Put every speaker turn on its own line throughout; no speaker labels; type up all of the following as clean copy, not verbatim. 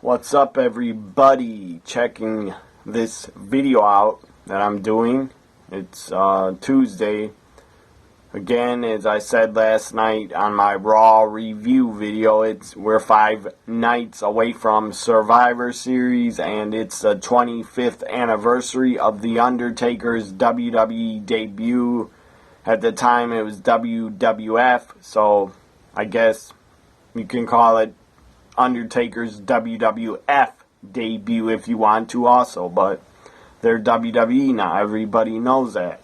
What's up, everybody? Checking this video out that I'm doing. It's Tuesday. Again, as I said last night on my Raw review video, we're 5 nights away from Survivor Series, and it's the 25th anniversary of The Undertaker's WWE debut. At the time, it was WWF, so I guess you can call it Undertaker's WWF debut if you want to also, but they're WWE now. Everybody knows that.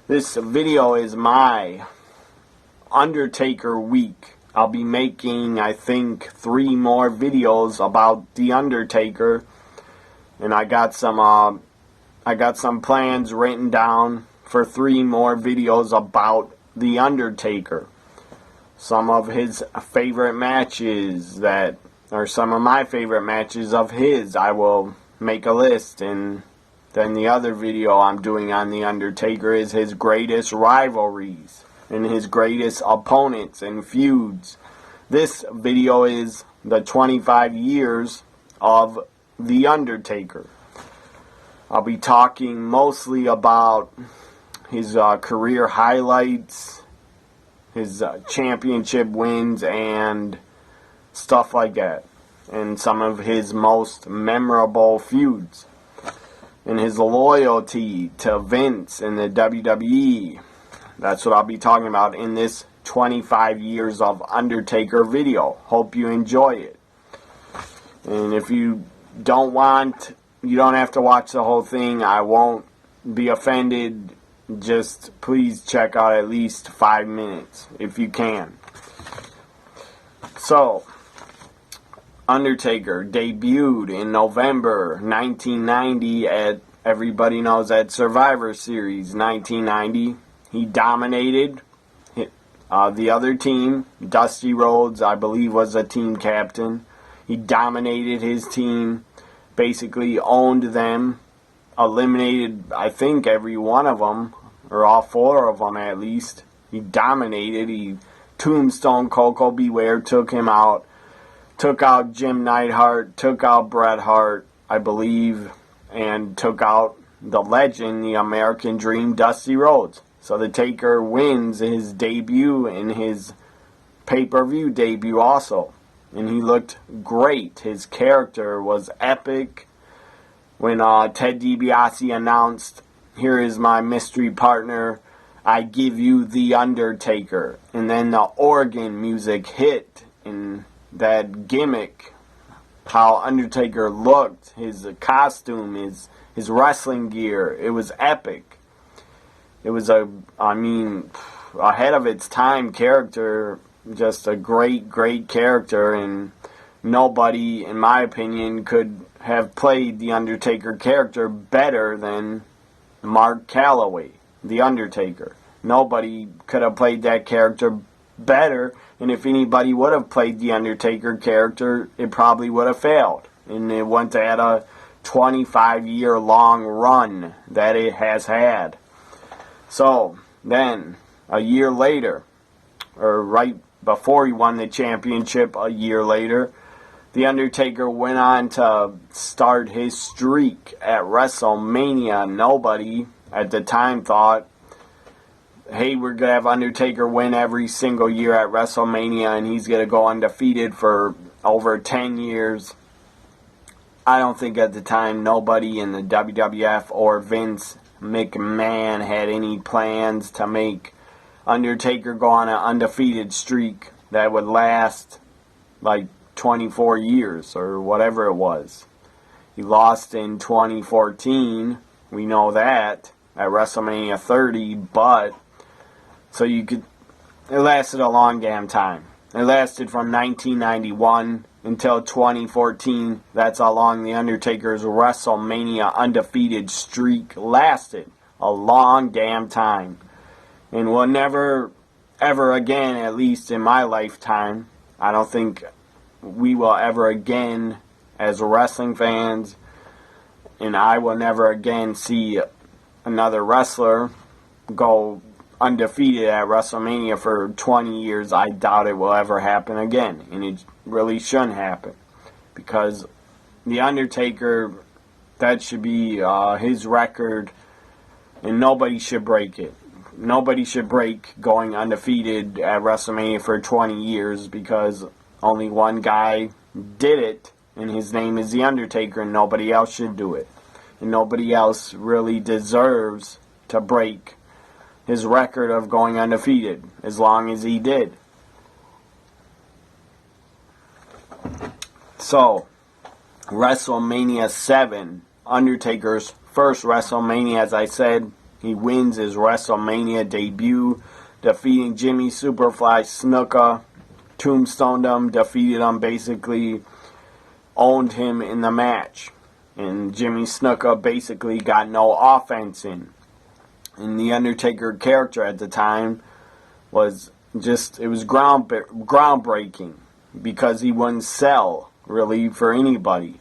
This video is my Undertaker week. I'll be making, I think, 3 more videos about The Undertaker, and I got some plans written down for 3 more videos about The Undertaker. Some of his favorite matches that are some of my favorite matches of his. I will make a list, and then the other video I'm doing on The Undertaker is his greatest rivalries and his greatest opponents and feuds. This video is the 25 years of The Undertaker. I'll be talking mostly about his career highlights, his championship wins, and stuff like that, and some of his most memorable feuds, and his loyalty to Vince and the WWE. That's what I'll be talking about in this 25 years of Undertaker video. Hope you enjoy it. And if you don't have to watch the whole thing. I won't be offended. Just please check out at least 5 minutes if you can. So, Undertaker debuted in November 1990 everybody knows, at Survivor Series 1990. He dominated the other team. Dusty Rhodes, I believe, was a team captain. He dominated his team, basically owned them, eliminated, I think, every one of them, or all 4 of them at least. He dominated. He tombstone Coco Beware, took him out, took out Jim Neidhart, took out Bret Hart, I believe, and took out the legend, the American Dream, Dusty Rhodes. So the Taker wins his debut and his pay-per-view debut also. And he looked great. His character was epic. When Ted DiBiase announced, "Here is my mystery partner, I give you The Undertaker," and then the organ music hit, and that gimmick, how Undertaker looked, his costume, his wrestling gear, it was epic. It was ahead of its time character, just a great character, and nobody, in my opinion, could have played the Undertaker character better than Mark Calloway, The Undertaker. Nobody could have played that character better, and if anybody would have played the Undertaker character, it probably would have failed. And it went to had a 25-year-long run that it has had. So, then, a year later, or right before he won the championship, a year later, The Undertaker went on to start his streak at WrestleMania. Nobody at the time thought, hey, we're going to have Undertaker win every single year at WrestleMania and he's going to go undefeated for over 10 years. I don't think at the time nobody in the WWF or Vince McMahon had any plans to make Undertaker go on an undefeated streak that would last like 24 years or whatever it was. He lost in 2014, we know that, at WrestleMania 30, but it lasted a long damn time. It lasted from 1991 until 2014. That's how long The Undertaker's WrestleMania undefeated streak lasted. A long damn time. And we'll never, ever again, at least in my lifetime, I don't think we will ever again, as wrestling fans, and I will never again see another wrestler go undefeated at WrestleMania for 20 years. I doubt it will ever happen again, and it really shouldn't happen, because The Undertaker, that should be his record, and nobody should break it. Nobody should break going undefeated at WrestleMania for 20 years because only one guy did it, and his name is The Undertaker, and nobody else should do it. And nobody else really deserves to break his record of going undefeated as long as he did. So, WrestleMania 7, Undertaker's first WrestleMania, as I said. He wins his WrestleMania debut, defeating Jimmy Superfly Snuka, tombstoned him, defeated him, basically owned him in the match. And Jimmy Snuka basically got no offense in. And the Undertaker character at the time was just, it was groundbreaking because he wouldn't sell really for anybody.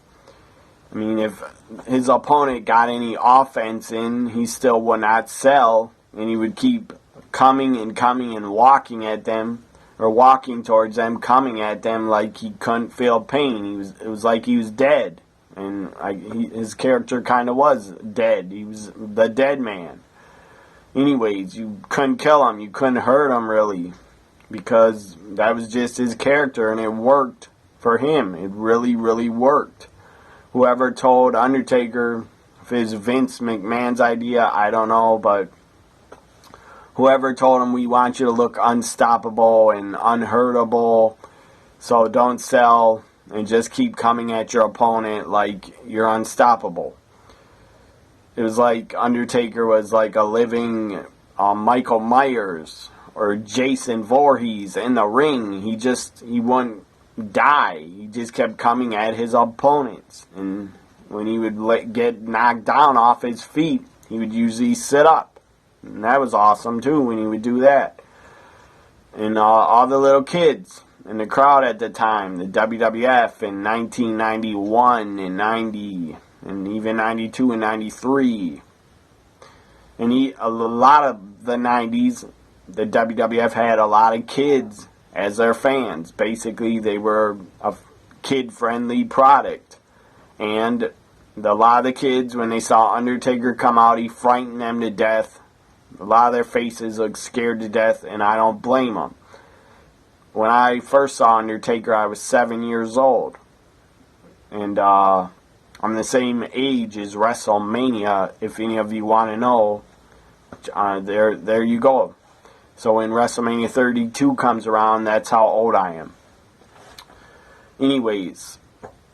I mean, if his opponent got any offense in, he still would not sell, and he would keep coming and walking at them, or walking towards them, coming at them like he couldn't feel pain. It was like he was dead, and his character kind of was dead. He was the dead man. Anyways, you couldn't kill him, you couldn't hurt him really, because that was just his character, and it worked for him. It really, really worked. Whoever told Undertaker, if it was Vince McMahon's idea, I don't know, but whoever told him, we want you to look unstoppable and unhurtable, so don't sell and just keep coming at your opponent like you're unstoppable. It was like Undertaker was like a living Michael Myers or Jason Voorhees in the ring. He wouldn't die. He just kept coming at his opponents, and when he would get knocked down off his feet, he would usually sit up, and that was awesome too when he would do that. And all the little kids in the crowd at the time, the WWF in 1991 and 90 and even 92 and 93, and a lot of the 90s, the WWF had a lot of kids as their fans. Basically, they were a kid-friendly product. And a lot of the kids, when they saw Undertaker come out, he frightened them to death. A lot of their faces looked scared to death, and I don't blame them. When I first saw Undertaker, I was 7 years old. And I'm the same age as WrestleMania, if any of you want to know. There you go. So when WrestleMania 32 comes around, that's how old I am. Anyways,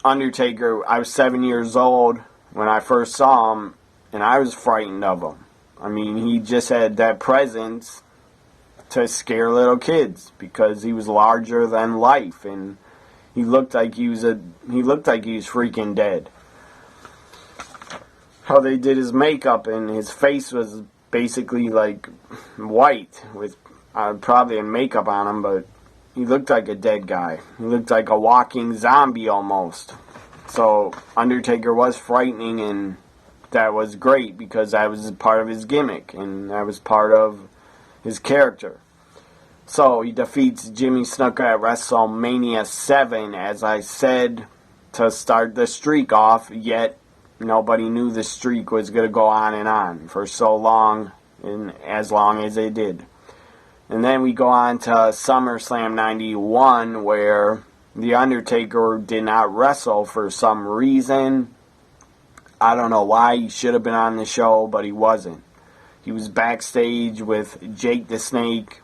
Undertaker, I was 7 years old when I first saw him, and I was frightened of him. I mean, he just had that presence to scare little kids because he was larger than life, and he looked like he was freaking dead. How they did his makeup, and his face was basically like white with probably a makeup on him, but he looked like a dead guy. He looked like a walking zombie almost. So Undertaker was frightening, and that was great because that was part of his gimmick and that was part of his character. So he defeats Jimmy Snuka at WrestleMania 7, as I said, to start the streak off, yet nobody knew the streak was going to go on for so long, and as long as it did. And then we go on to SummerSlam 91, where The Undertaker did not wrestle for some reason. I don't know why. He should have been on the show, but he wasn't. He was backstage with Jake the Snake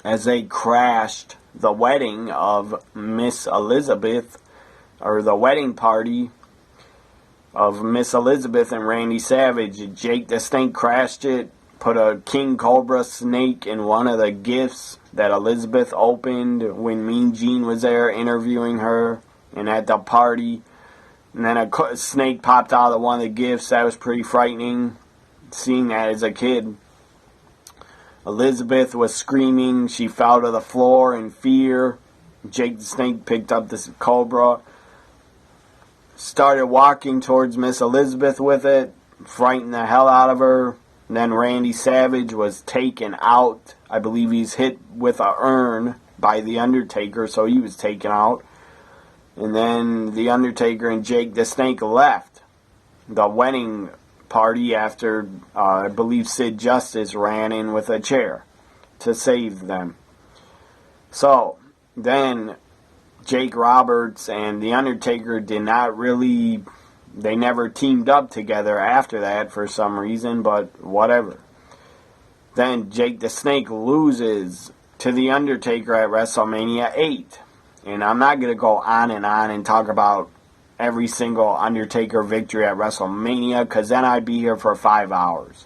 as they crashed the wedding of Miss Elizabeth, or the wedding party of Miss Elizabeth and Randy Savage. Jake the Snake crashed it, put a King Cobra snake in one of the gifts that Elizabeth opened when Mean Gene was there interviewing her and at the party. And then a snake popped out of one of the gifts. That was pretty frightening, seeing that as a kid. Elizabeth was screaming. She fell to the floor in fear. Jake the Snake picked up this cobra, started walking towards Miss Elizabeth with it, frightened the hell out of her. And then Randy Savage was taken out. I believe he's hit with a urn by The Undertaker, so he was taken out. And then The Undertaker and Jake the Snake left the wedding party after, I believe Sid Justice ran in with a chair to save them. So, then Jake Roberts and The Undertaker did not really, they never teamed up together after that for some reason, but whatever. Then Jake the Snake loses to The Undertaker at WrestleMania 8. And I'm not going to go on and talk about every single Undertaker victory at WrestleMania, because then I'd be here for 5 hours.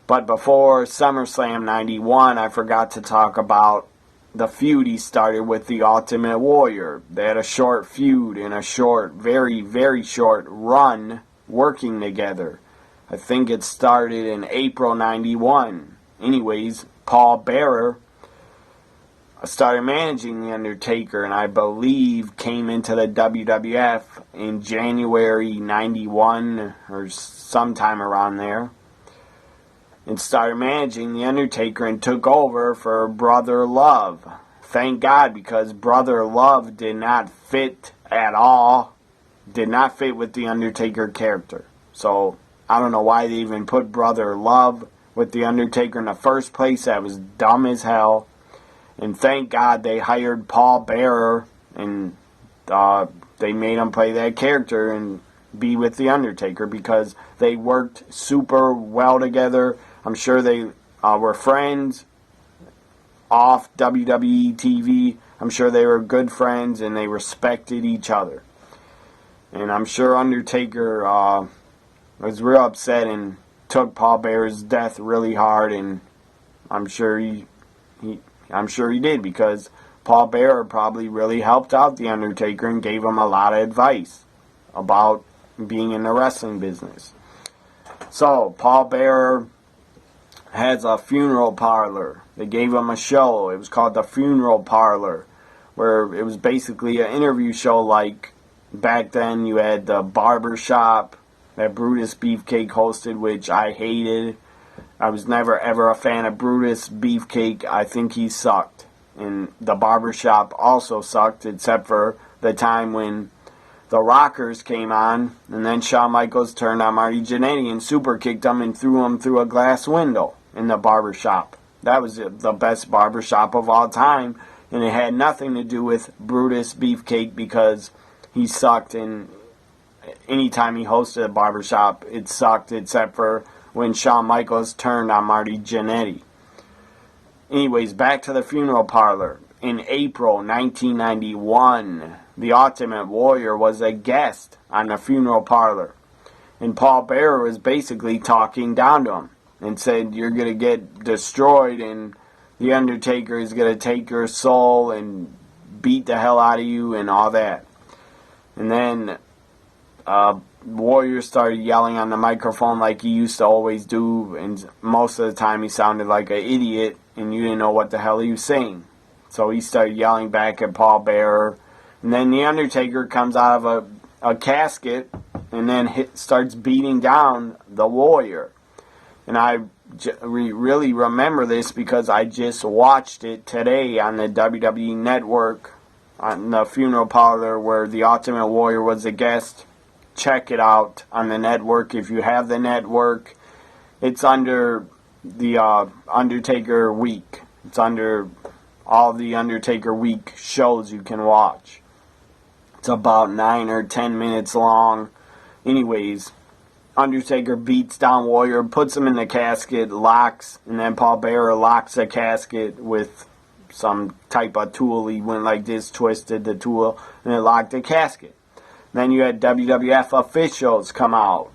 But before SummerSlam 91, I forgot to talk about the feud he started with the Ultimate Warrior. They had a short feud and a short, very, very short run working together. I think it started in April 91. Anyways, Paul Bearer started managing The Undertaker, and I believe came into the WWF in January 91 or sometime around there, and started managing The Undertaker and took over for Brother Love. Thank God, because Brother Love did not fit at all, did not fit with The Undertaker character. So I don't know why they even put Brother Love with The Undertaker in the first place. That was dumb as hell. And thank God they hired Paul Bearer, and they made him play that character and be with The Undertaker, because they worked super well together. I'm sure they were friends off WWE TV. I'm sure they were good friends and they respected each other. And I'm sure Undertaker was real upset and took Paul Bearer's death really hard, and I'm sure he did, because Paul Bearer probably really helped out The Undertaker and gave him a lot of advice about being in the wrestling business. So, Paul Bearer has a funeral parlor. They gave him a show. It was called The Funeral Parlor, where it was basically an interview show like back then you had the Barber Shop that Brutus Beefcake hosted, which I hated. I was never ever a fan of Brutus Beefcake. I think he sucked. And the Barbershop also sucked, except for the time when the Rockers came on, and then Shawn Michaels turned on Marty Jannetty and super kicked him and threw him through a glass window in the Barbershop. That was the best barbershop of all time, and it had nothing to do with Brutus Beefcake, because he sucked, and anytime he hosted a barbershop, it sucked, except for when Shawn Michaels turned on Marty Jannetty. Anyways, back to The Funeral Parlor. In April 1991, the Ultimate Warrior was a guest on The Funeral Parlor. And Paul Bearer was basically talking down to him and said, you're going to get destroyed and The Undertaker is going to take your soul and beat the hell out of you and all that. And then Warrior started yelling on the microphone like he used to always do, and most of the time he sounded like an idiot and you didn't know what the hell he was saying. So he started yelling back at Paul Bearer, and then The Undertaker comes out of a casket and then starts beating down the Warrior. And I really remember this because I just watched it today on the WWE Network on The Funeral Parlor, where the Ultimate Warrior was a guest. Check it out on the network if you have the network. It's under the Undertaker Week. It's under all the Undertaker Week shows you can watch. It's about 9 or 10 minutes long. Anyways, Undertaker beats down Warrior, puts him in the casket, locks, and then Paul Bearer locks the casket with some type of tool. He went like this, twisted the tool, and it locked the casket. Then you had WWF officials come out.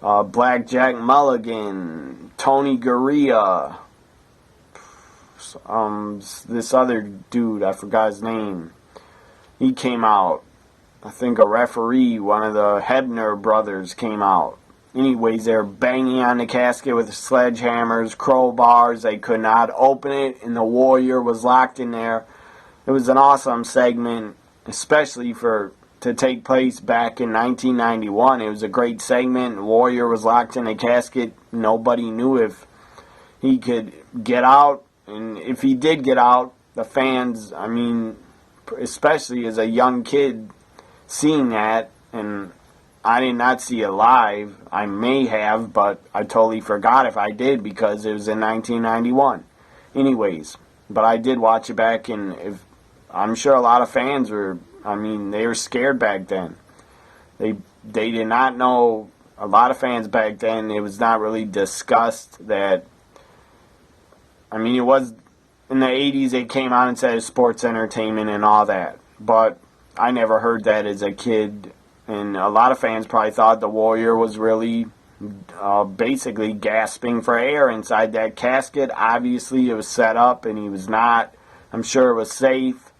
Blackjack Mulligan, Tony Gurria, this other dude, I forgot his name. He came out. I think a referee, one of the Hebner brothers, came out. Anyways, they were banging on the casket with sledgehammers, crowbars. They could not open it, and the Warrior was locked in there. It was an awesome segment, especially to take place back in 1991. It was a great segment. Warrior was locked in a casket. Nobody knew if he could get out. And if he did get out, the fans, especially as a young kid, seeing that, and I did not see it live. I may have, but I totally forgot if I did because it was in 1991. Anyways, but I did watch it back, and I'm sure a lot of fans were, they were scared back then. They did not know, a lot of fans back then, it was not really discussed that, it was, in the 80s they came out and said sports entertainment and all that, but I never heard that as a kid, and a lot of fans probably thought the Warrior was really basically gasping for air inside that casket. Obviously it was set up and he was not. I'm sure it was safe.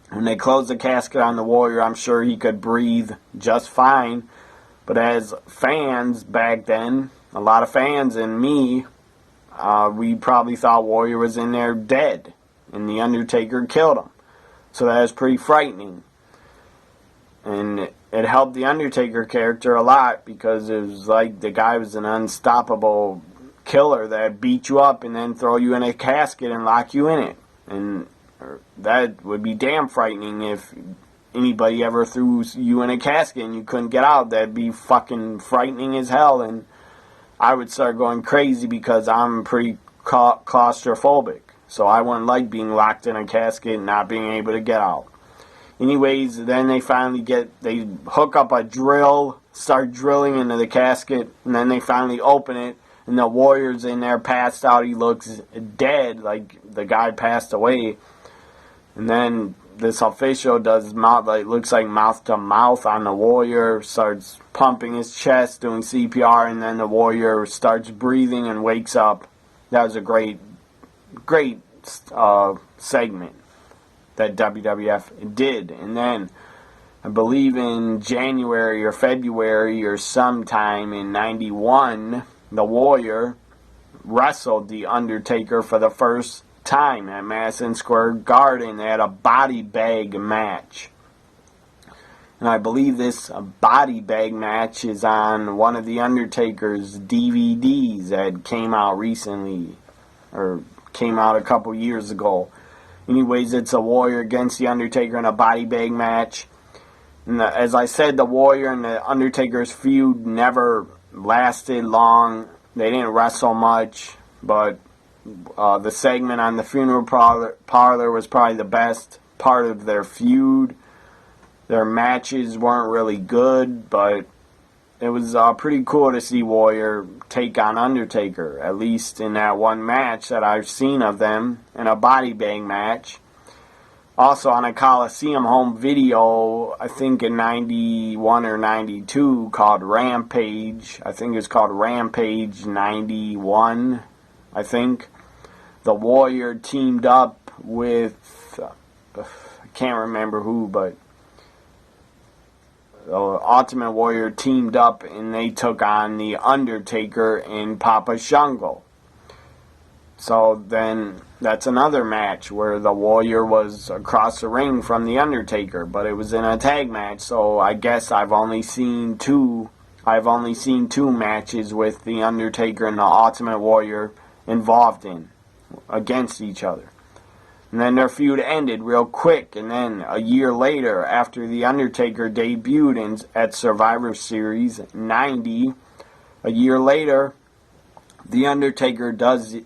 When they closed the casket on the Warrior, I'm sure he could breathe just fine. But as fans back then, a lot of fans and me, we probably thought Warrior was in there dead and the Undertaker killed him. So that was pretty frightening. And it helped the Undertaker character a lot because it was like the guy was an unstoppable killer that beat you up and then throw you in a casket and lock you in it. And that would be damn frightening if anybody ever threw you in a casket and you couldn't get out. That'd be fucking frightening as hell, and I would start going crazy because I'm pretty claustrophobic. So I wouldn't like being locked in a casket and not being able to get out. Anyways, then they hook up a drill, start drilling into the casket, and then they finally open it, and the Warrior's in there passed out. He looks dead, like the guy passed away. And then this official does looks like mouth to mouth on the Warrior, starts pumping his chest, doing CPR, and then the Warrior starts breathing and wakes up. That was a great segment that WWF did. And then I believe in January or February or sometime in 91, the Warrior wrestled the Undertaker for the first time at Madison Square Garden. They had a body bag match. And I believe this body bag match is on one of the Undertaker's DVDs that came out recently, or came out a couple years ago. Anyways, it's a Warrior against the Undertaker in a body bag match. And as I said, the Warrior and the Undertaker's feud never lasted long. They didn't wrestle much, but the segment on the funeral parlor was probably the best part of their feud. Their matches weren't really good, but it was pretty cool to see Warrior take on Undertaker, at least in that one match that I've seen of them, in a body bag match. Also on a Coliseum home video, I think in 91 or 92, called Rampage. I think it's called Rampage 91, I think. The Warrior teamed up with, I can't remember who, but the Ultimate Warrior teamed up and they took on the Undertaker in Papa Shango. So then that's another match where the Warrior was across the ring from the Undertaker, but it was in a tag match. So I guess I've only seen two matches with the Undertaker and the Ultimate Warrior involved in against each other. And then their feud ended real quick, and then a year later, after the Undertaker debuted at Survivor Series 90, a year later, the Undertaker does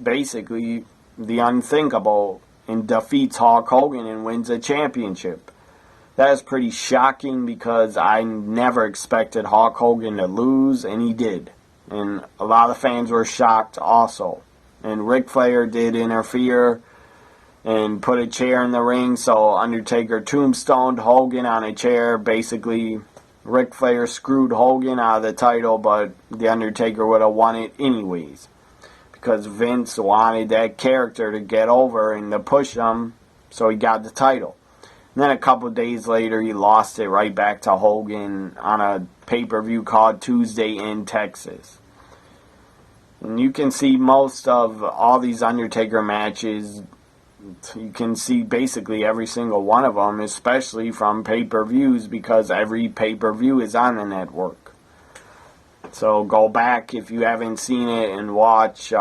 basically the unthinkable and defeats Hulk Hogan and wins a championship. That is pretty shocking because I never expected Hulk Hogan to lose, and he did. And a lot of fans were shocked also. And Ric Flair did interfere and put a chair in the ring, so Undertaker tombstoned Hogan on a chair. Basically, Ric Flair screwed Hogan out of the title, but the Undertaker would have won it anyways, because Vince wanted that character to get over and to push him, so he got the title. And then a couple days later, he lost it right back to Hogan on a pay-per-view called Tuesday in Texas. And you can see most of all these Undertaker matches. You can see basically every single one of them, especially from pay-per-views, because every pay-per-view is on the network. So go back if you haven't seen it and watch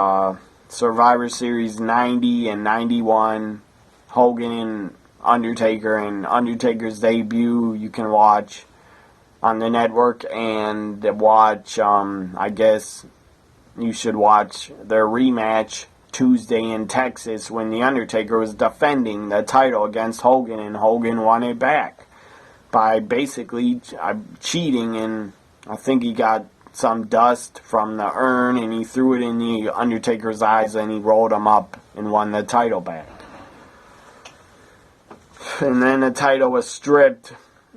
Survivor Series 90 and 91, Hogan and Undertaker and Undertaker's debut. You can watch on the network, and watch, I guess you should watch their rematch Tuesday in Texas when The Undertaker was defending the title against Hogan, and Hogan won it back by basically cheating, and I think he got some dust from the urn and he threw it in the Undertaker's eyes and he rolled him up and won the title back. And then the title was stripped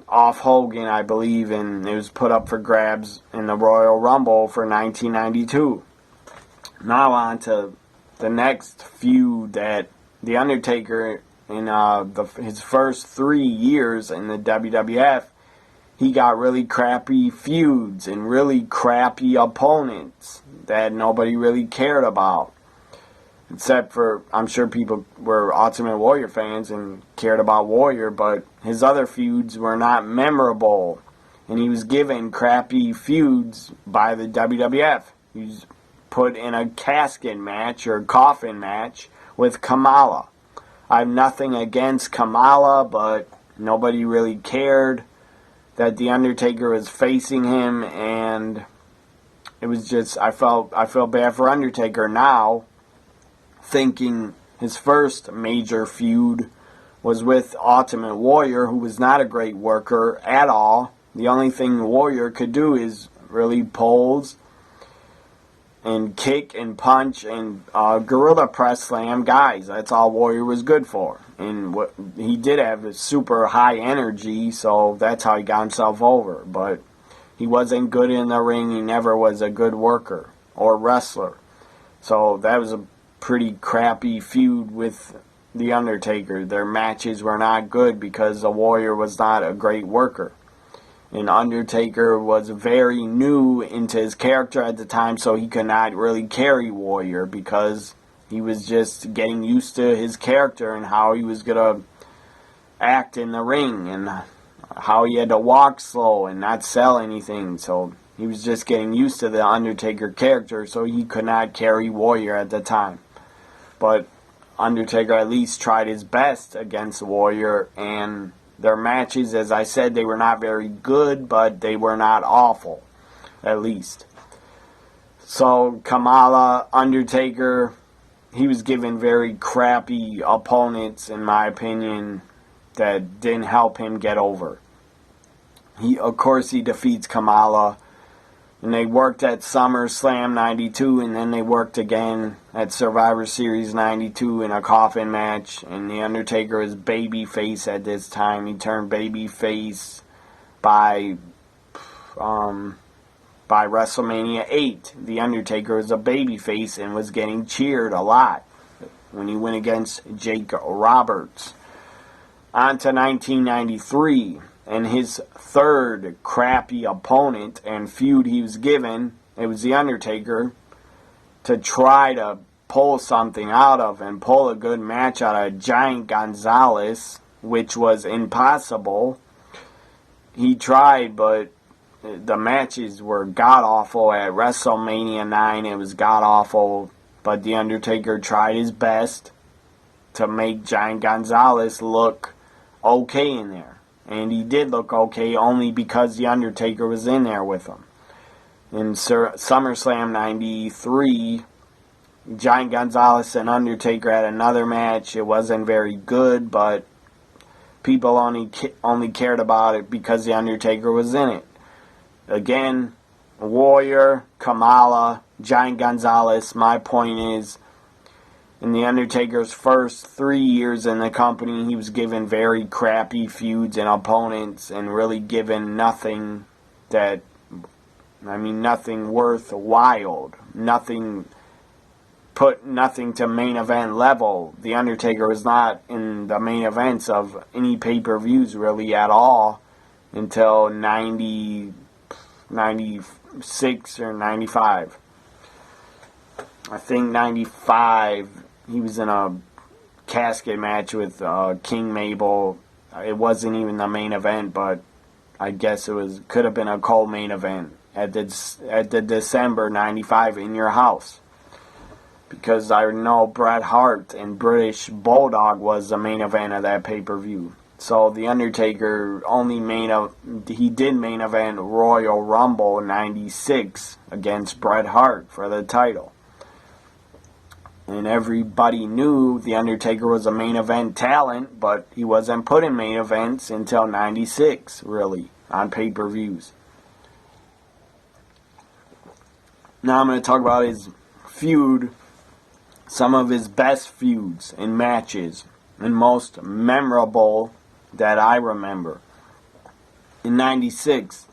off Hogan, I believe, and it was put up for grabs in the Royal Rumble for 1992. Now on to the next feud that The Undertaker, in his first 3 years in the WWF, he got really crappy feuds and really crappy opponents that nobody really cared about. Except for, I'm sure people were Ultimate Warrior fans and cared about Warrior, but his other feuds were not memorable. And he was given crappy feuds by the WWF. He was put in a casket match or coffin match with Kamala. I have nothing against Kamala, but nobody really cared that The Undertaker was facing him, and it was just, I felt bad for Undertaker now, thinking his first major feud was with Ultimate Warrior, who was not a great worker at all. The only thing Warrior could do is really pose and kick and punch and gorilla press slam guys. That's all Warrior was good for. And he did have a super high energy, so that's how he got himself over. But he wasn't good in the ring. He never was a good worker or wrestler. So that was a pretty crappy feud with The Undertaker. Their matches were not good because the Warrior was not a great worker. And Undertaker was very new into his character at the time, so he could not really carry Warrior because he was just getting used to his character and how he was going to act in the ring and how he had to walk slow and not sell anything. So he was just getting used to the Undertaker character, so he could not carry Warrior at the time. But Undertaker at least tried his best against Warrior, and their matches, as I said, they were not very good, but they were not awful, at least. So Kamala, Undertaker, he was given very crappy opponents, in my opinion, that didn't help him get over. Of course, he defeats Kamala, and they worked at SummerSlam 92, and then they worked again at Survivor Series 92 in a coffin match, and The Undertaker is babyface at this time. He turned babyface by WrestleMania 8. The Undertaker was a babyface and was getting cheered a lot when he went against Jake Roberts. On to 1993. And his third crappy opponent and feud he was given, it was The Undertaker, to try to pull something out of and pull a good match out of Giant Gonzalez, which was impossible. He tried, but the matches were god-awful. At WrestleMania 9, it was god-awful, but The Undertaker tried his best to make Giant Gonzalez look okay in there. And he did look okay only because The Undertaker was in there with him. In SummerSlam 93, Giant Gonzalez and Undertaker had another match. It wasn't very good, but people only cared about it because The Undertaker was in it. Again, Warrior, Kamala, Giant Gonzalez. My point is, in The Undertaker's first 3 years in the company, he was given very crappy feuds and opponents and really given nothing worthwhile. Put nothing to main event level. The Undertaker was not in the main events of any pay-per-views really at all until 96 or 95. I think 95... he was in a casket match with King Mabel. It wasn't even the main event, but I guess could have been a co-main event at the December 95 In Your House. because I know Bret Hart and British Bulldog was the main event of that pay-per-view. So The Undertaker he did main event Royal Rumble 96 against Bret Hart for the title. And everybody knew The Undertaker was a main event talent, but he wasn't put in main events until 96, really, on pay-per-views. Now I'm going to talk about his feud, some of his best feuds and matches, and most memorable that I remember. In 96,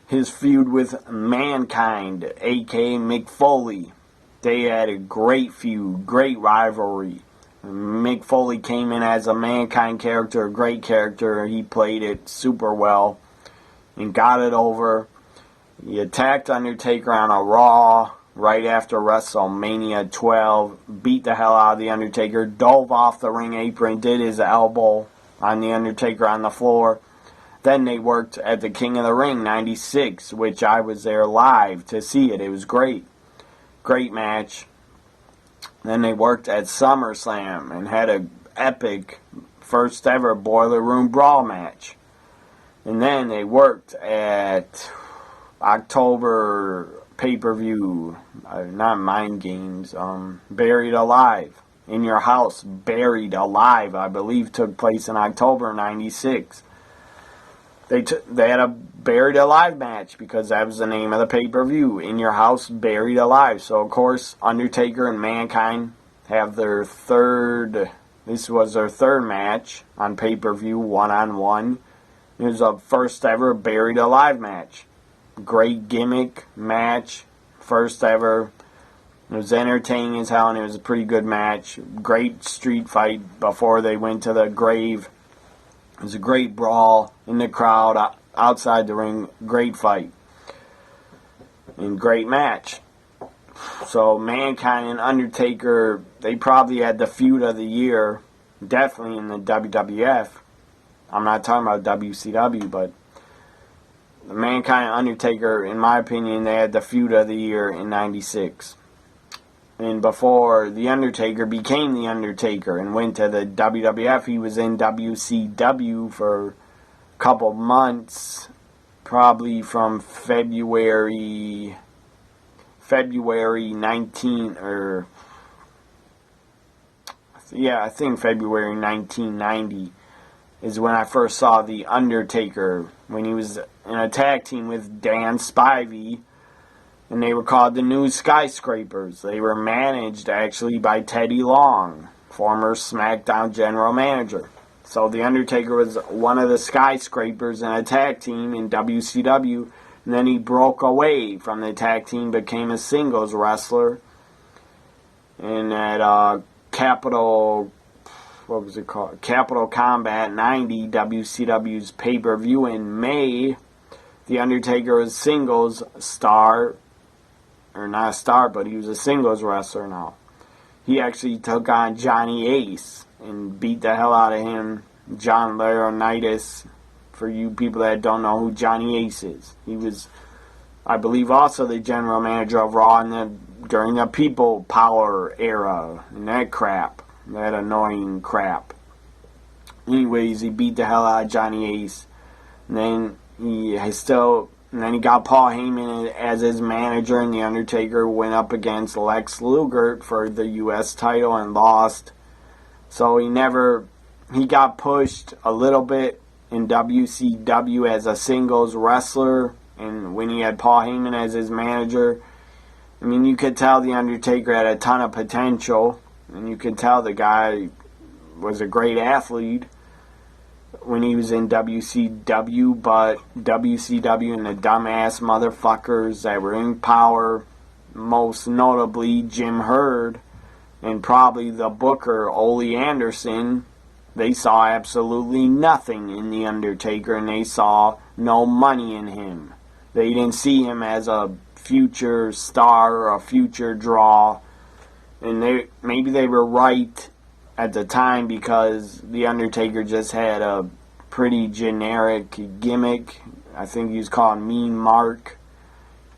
his feud with Mankind, a.k.a. Mick Foley. They had a great feud, great rivalry. Mick Foley came in as a Mankind character, a great character. He played it super well and got it over. He attacked Undertaker on a Raw right after WrestleMania 12, beat the hell out of The Undertaker, dove off the ring apron, did his elbow on The Undertaker on the floor. Then they worked at the King of the Ring 96, which I was there live to see it. It was great. Great match. Then they worked at SummerSlam and had an epic first ever Boiler Room Brawl match. And then they worked at October pay-per-view, not Mind Games, Buried Alive. In Your House, Buried Alive, I believe, took place in October 96. They had a Buried Alive match because that was the name of the pay-per-view. In Your House, Buried Alive. So, of course, Undertaker and Mankind have this was their third match on pay-per-view, one-on-one. It was a first ever Buried Alive match. Great gimmick match, first ever. It was entertaining as hell, and it was a pretty good match. Great street fight before they went to the grave. It was a great brawl in the crowd, outside the ring. Great fight. And great match. So, Mankind and Undertaker, they probably had the feud of the year. Definitely in the WWF. I'm not talking about WCW, but Mankind and Undertaker, in my opinion, they had the feud of the year in 96. And before The Undertaker became The Undertaker and went to the WWF, he was in WCW for a couple months, probably from February 19, I think February 1990 is when I first saw The Undertaker, when he was in a tag team with Dan Spivey. And they were called the New Skyscrapers. They were managed, actually, by Teddy Long, former SmackDown general manager. So The Undertaker was one of the Skyscrapers in a tag team in WCW. And then he broke away from the tag team, became a singles wrestler. And at Capital Combat 90, WCW's pay-per-view in May, The Undertaker was singles star. Or not a star, but he was a singles wrestler now. He actually took on Johnny Ace and beat the hell out of him. John Laurinaitis, for you people that don't know who Johnny Ace is. He was, I believe, also the general manager of Raw during the People Power era and that crap. That annoying crap. Anyways, he beat the hell out of Johnny Ace. And then he got Paul Heyman as his manager, and The Undertaker went up against Lex Luger for the U.S. title and lost. So he got pushed a little bit in WCW as a singles wrestler, and when he had Paul Heyman as his manager, I mean, you could tell The Undertaker had a ton of potential, and you could tell the guy was a great athlete when he was in WCW, but WCW and the dumbass motherfuckers that were in power, most notably Jim Herd and probably the booker Ole Anderson, they saw absolutely nothing in The Undertaker, and they saw no money in him. They didn't see him as a future star or a future draw, and maybe they were right at the time, because The Undertaker just had a pretty generic gimmick. I think he was called Mean Mark.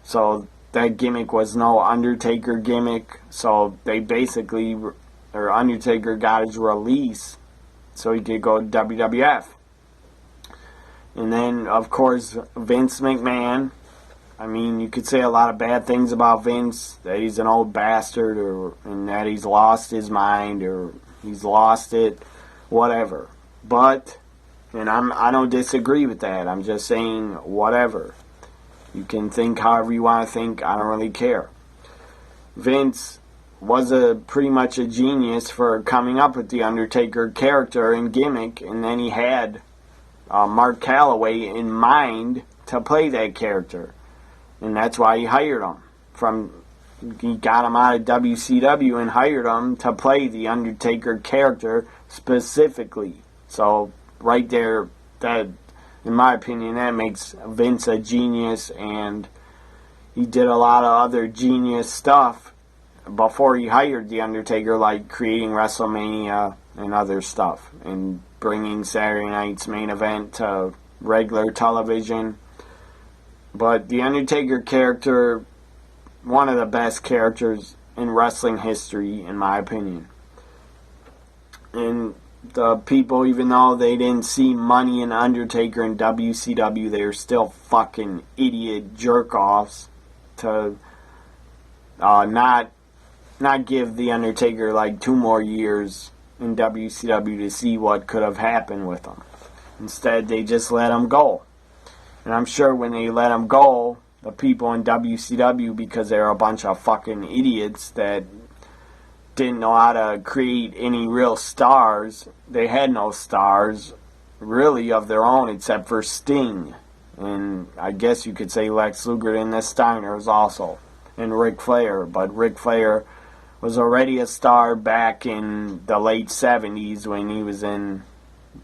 So that gimmick was no Undertaker gimmick, so they basically, or Undertaker got his release so he could go to WWF. And then, of course, Vince McMahon. I mean, you could say a lot of bad things about Vince, that he's an old bastard, and that he's lost his mind, or he's lost it, whatever. But, and I don't disagree with that. I'm just saying, whatever. You can think however you want to think. I don't really care. Vince was pretty much a genius for coming up with the Undertaker character and gimmick, and then he had Mark Calloway in mind to play that character, and that's why he hired him. He got him out of WCW and hired him to play the Undertaker character specifically. So right there, that, in my opinion, that makes Vince a genius, and he did a lot of other genius stuff before he hired the Undertaker, like creating WrestleMania and other stuff, and bringing Saturday Night's Main Event to regular television. But the Undertaker character, one of the best characters in wrestling history, in my opinion. And the people, even though they didn't see money in Undertaker in WCW, they were still fucking idiot jerk-offs to not give the Undertaker like 2 more years in WCW to see what could have happened with him. Instead, they just let him go. And I'm sure when they let him go, the people in WCW, because they're a bunch of fucking idiots that didn't know how to create any real stars, they had no stars really of their own except for Sting. And I guess you could say Lex Luger and the Steiners also. And Ric Flair. But Ric Flair was already a star back in the late 70s when he was in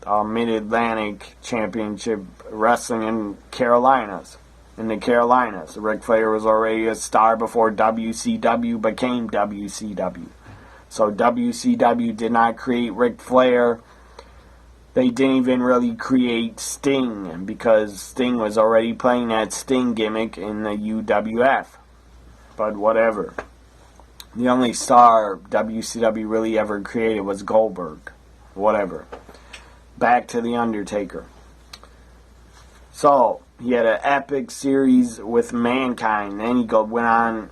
Mid-Atlantic Championship Wrestling in the Carolinas. Ric Flair was already a star before WCW became WCW. So WCW did not create Ric Flair. They didn't even really create Sting, because Sting was already playing that Sting gimmick in the UWF. But whatever. The only star WCW really ever created was Goldberg. Whatever. Back to The Undertaker. So, he had an epic series with Mankind. Then he went on,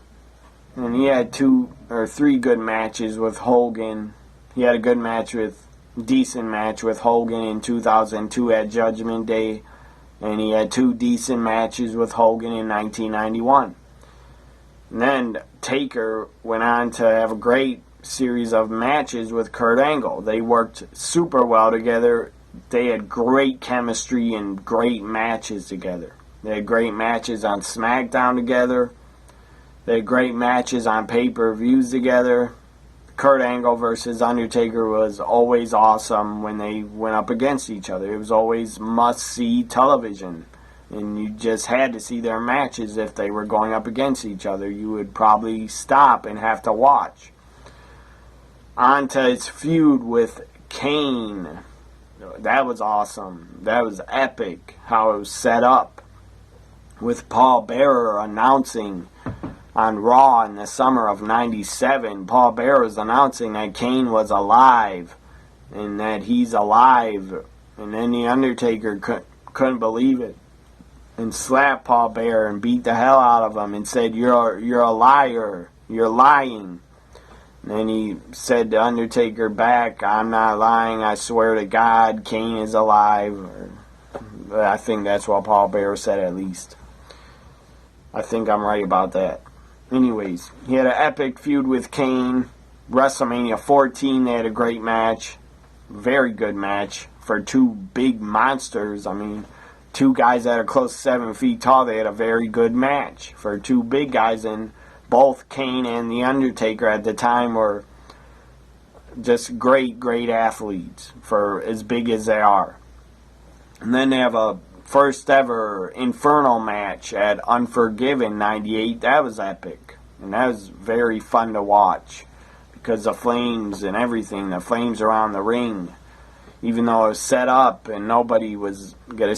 and he had 2 or 3 good matches with Hogan. He had a decent match with Hogan in 2002 at Judgment Day. And he had 2 decent matches with Hogan in 1991. And then Taker went on to have a great series of matches with Kurt Angle. They worked super well together. They had great chemistry and great matches together. They had great matches on SmackDown together. They had great matches on pay-per-views together. Kurt Angle versus Undertaker was always awesome when they went up against each other. It was always must-see television. And you just had to see their matches if they were going up against each other. You would probably stop and have to watch. On to his feud with Kane. That was awesome. That was epic how it was set up. With Paul Bearer announcing on Raw in the summer of '97. Paul Bearer was announcing that Kane was alive. And that he's alive. And then The Undertaker couldn't believe it. And slapped Paul Bearer and beat the hell out of him and said, you're a liar. You're lying. And then he said to Undertaker back, I'm not lying. I swear to God, Kane is alive. I think that's what Paul Bearer said, at least. I think I'm right about that. Anyways, he had an epic feud with Kane. WrestleMania 14, they had a great match. Very good match for 2 big monsters. I mean, 2 guys that are close to 7 feet tall. They had a very good match for 2 big guys, and both Kane and The Undertaker at the time were just great athletes for as big as they are. And then they have a first ever Inferno match at Unforgiven 98. That was epic. And that was very fun to watch because the flames and everything, the flames around the ring. even though it was set up and nobody was gonna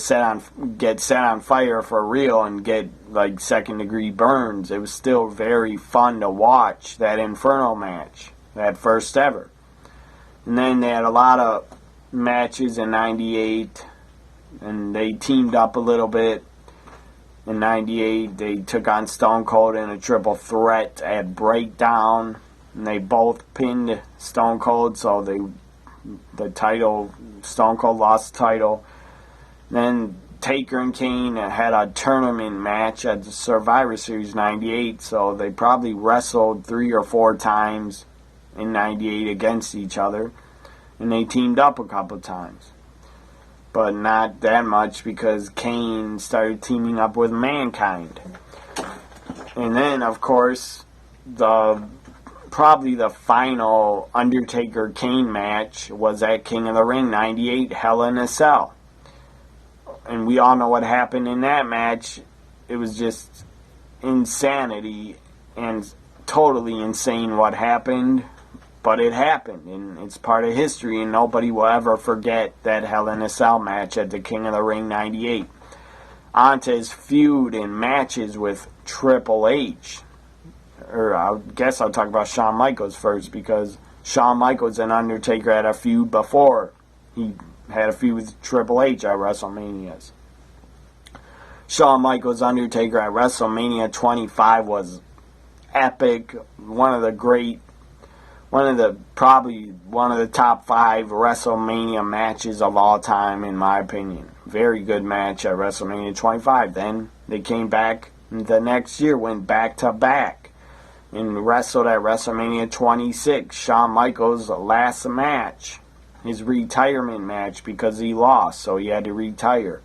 get set on fire for real and get like second-degree burns. It was still very fun to watch that Inferno match, that first ever. And then they had a lot of matches in '98, and they teamed up a little bit. In '98, they took on Stone Cold in a triple threat at Breakdown, and they both pinned Stone Cold, so the title, Stone Cold lost the title. Then Taker and Kane had a tournament match at the Survivor Series '98, so they probably wrestled 3 or 4 times in '98 against each other, and they teamed up a couple times. But not that much because Kane started teaming up with Mankind. And then, of course, probably the final Undertaker-Kane match was at King of the Ring '98, Hell in a Cell. And we all know what happened in that match. It was just insanity and totally insane what happened. But it happened, and it's part of history, and nobody will ever forget that Hell in a Cell match at the King of the Ring '98. On to his feud and matches with Triple H. Or I guess I'll talk about Shawn Michaels first, because Shawn Michaels and Undertaker had a feud before. He had a feud with Triple H at WrestleManias. Shawn Michaels Undertaker at WrestleMania 25 was epic. Probably one of the top 5 WrestleMania matches of all time, in my opinion. Very good match at WrestleMania 25. Then they came back the next year, went back to back, and wrestled at WrestleMania 26. Shawn Michaels' last match, his retirement match, because he lost, so he had to retire.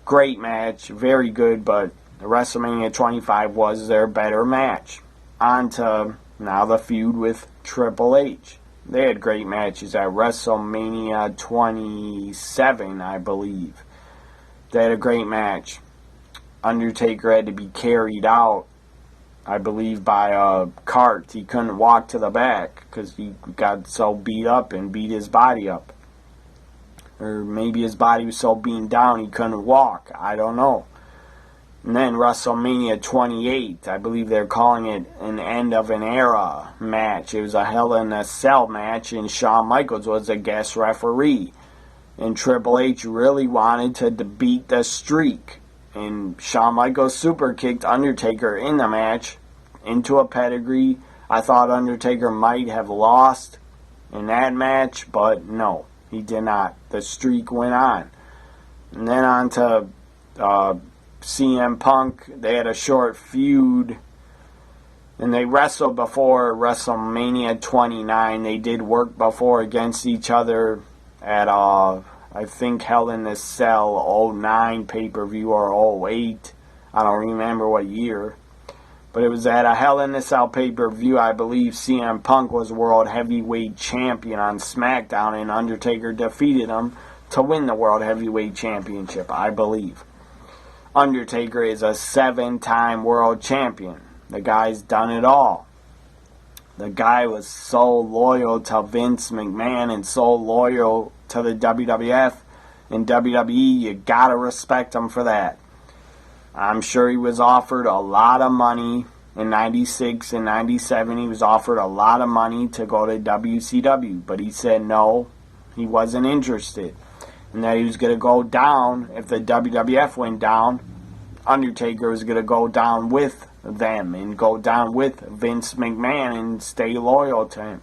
Great match, very good, but WrestleMania 25 was their better match. On to now the feud with Triple H. They had great matches at WrestleMania 27, I believe. They had a great match. Undertaker had to be carried out, I believe, by a cart. He couldn't walk to the back because he got so beat up and beat his body up. Or maybe his body was so beaten down he couldn't walk. I don't know. And then WrestleMania 28, I believe they're calling it an end of an era match. It was a Hell in a Cell match, and Shawn Michaels was a guest referee. And Triple H really wanted to beat the streak. And Shawn Michaels super kicked Undertaker in the match into a pedigree. I thought Undertaker might have lost in that match, but no, he did not. The streak went on. And then on to CM Punk. They had a short feud, and they wrestled before WrestleMania 29. They did work before against each other at I think Hell in a Cell 09 pay-per-view or 08. I don't remember what year, but it was at a Hell in a Cell pay-per-view. I believe CM Punk was World Heavyweight Champion on SmackDown, and Undertaker defeated him to win the World Heavyweight Championship, I believe. Undertaker is a 7-time world champion. The guy's done it all. The guy was so loyal to Vince McMahon and so loyal to the WWF and WWE. You gotta respect him for that. I'm sure he was offered a lot of money in '96 and '97. He was offered a lot of money to go to WCW, but he said no, he wasn't interested. And that he was going to go down. If the WWF went down, Undertaker was going to go down with them and go down with Vince McMahon and stay loyal to him.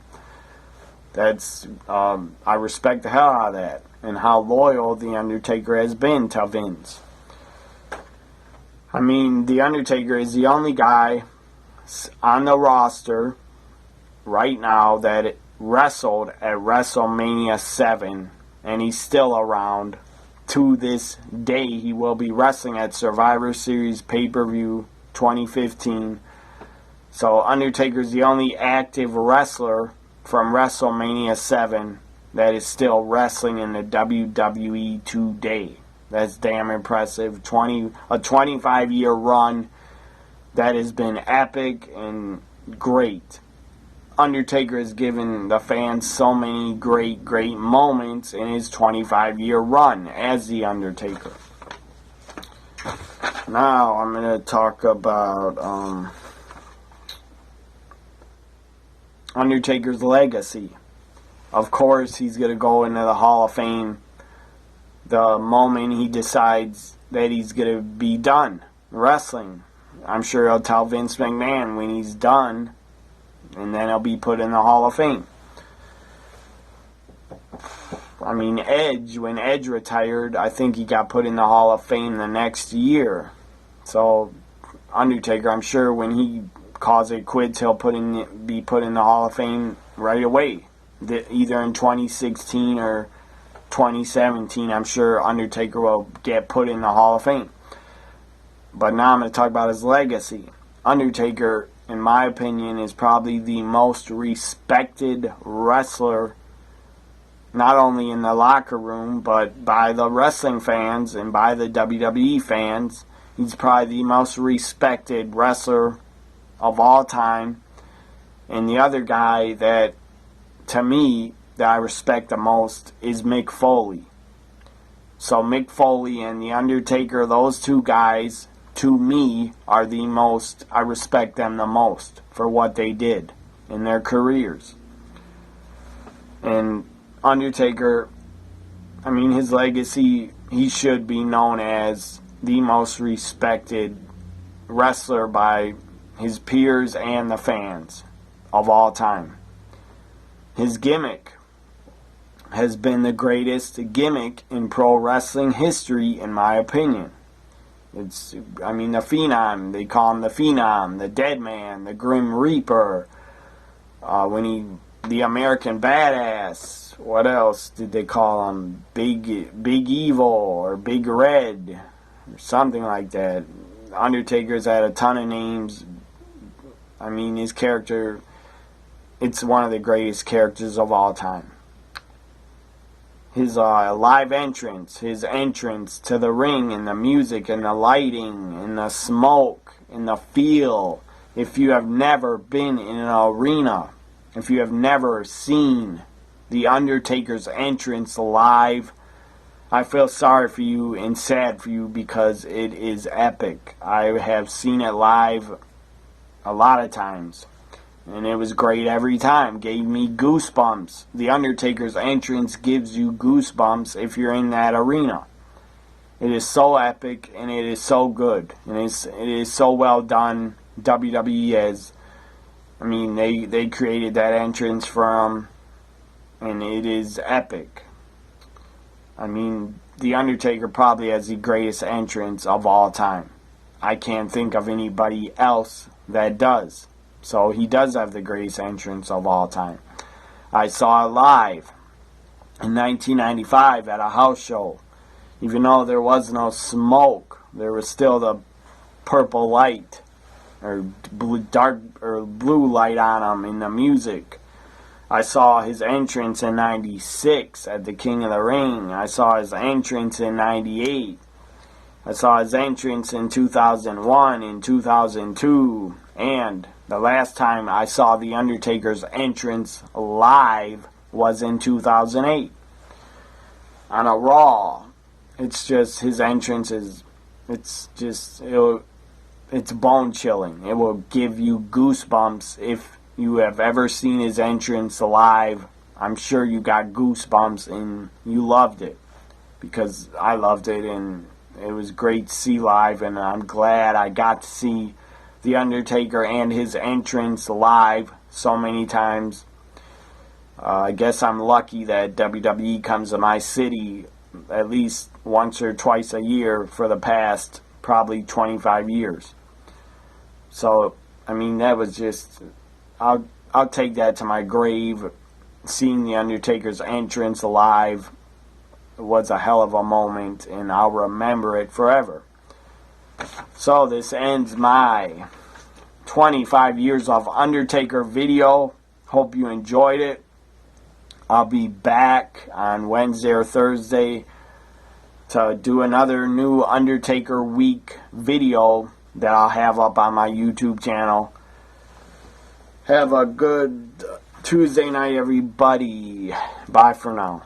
That's I respect the hell out of that, and how loyal the Undertaker has been to Vince. I mean, the Undertaker is the only guy on the roster right now that wrestled at WrestleMania 7. And he's still around to this day. He will be wrestling at Survivor Series pay-per-view 2015. So Undertaker's the only active wrestler from WrestleMania 7 that is still wrestling in the WWE today. That's damn impressive. A 25-year run that has been epic and great. Undertaker has given the fans so many great moments in his 25-year run as The Undertaker. Now I'm going to talk about Undertaker's legacy. Of course, he's going to go into the Hall of Fame the moment he decides that he's going to be done wrestling. I'm sure he'll tell Vince McMahon when he's done, and then he'll be put in the Hall of Fame. I mean, Edge, when Edge retired, I think he got put in the Hall of Fame the next year. So, Undertaker, I'm sure when he calls it quits, he'll be put in the Hall of Fame right away. Either in 2016 or 2017, I'm sure Undertaker will get put in the Hall of Fame. But now I'm going to talk about his legacy. Undertaker, in my opinion, is probably the most respected wrestler, not only in the locker room, but by the wrestling fans and by the WWE fans. He's probably the most respected wrestler of all time. And the other guy that, to me, that I respect the most is Mick Foley. So Mick Foley and The Undertaker, those two guys, to me, are the most, I respect them the most for what they did in their careers. And Undertaker, I mean, his legacy, he should be known as the most respected wrestler by his peers and the fans of all time. His gimmick has been the greatest gimmick in pro wrestling history, in my opinion. The Phenom, they call him the Phenom, the Dead Man, the Grim Reaper, the American Badass. What else did they call him? Big Evil or Big Red or something like that. Undertaker's had a ton of names. I mean, his character, it's one of the greatest characters of all time. His live entrance, his entrance to the ring, and the music, and the lighting, and the smoke, and the feel. If you have never been in an arena, if you have never seen The Undertaker's entrance live, I feel sorry for you and sad for you because it is epic. I have seen it live a lot of times. And it was great every time. Gave me goosebumps. The Undertaker's entrance gives you goosebumps if you're in that arena. It is so epic and it is so good. And it is so well done. WWE has, they created that entrance for him. And it is epic. The Undertaker probably has the greatest entrance of all time. I can't think of anybody else that does. So he does have the greatest entrance of all time. I saw it live in 1995 at a house show. Even though there was no smoke, there was still the purple light or blue light on him in the music. I saw his entrance in 96 at the King of the Ring. I saw his entrance in 98. I saw his entrance in 2001, in 2002, and the last time I saw The Undertaker's entrance live was in 2008 on a Raw. It's just, his entrance is, it's bone chilling. It will give you goosebumps. If you have ever seen his entrance live, I'm sure you got goosebumps and you loved it, because I loved it and it was great to see live, and I'm glad I got to see The Undertaker and his entrance live so many times. I guess I'm lucky that WWE comes to my city at least once or twice a year for the past probably 25 years. So, that was just, I'll take that to my grave. Seeing The Undertaker's entrance live was a hell of a moment, and I'll remember it forever. So this ends my 25 years of Undertaker video. Hope you enjoyed it. I'll be back on Wednesday or Thursday to do another new Undertaker week video that I'll have up on my YouTube channel. Have a good Tuesday night, everybody. Bye for now.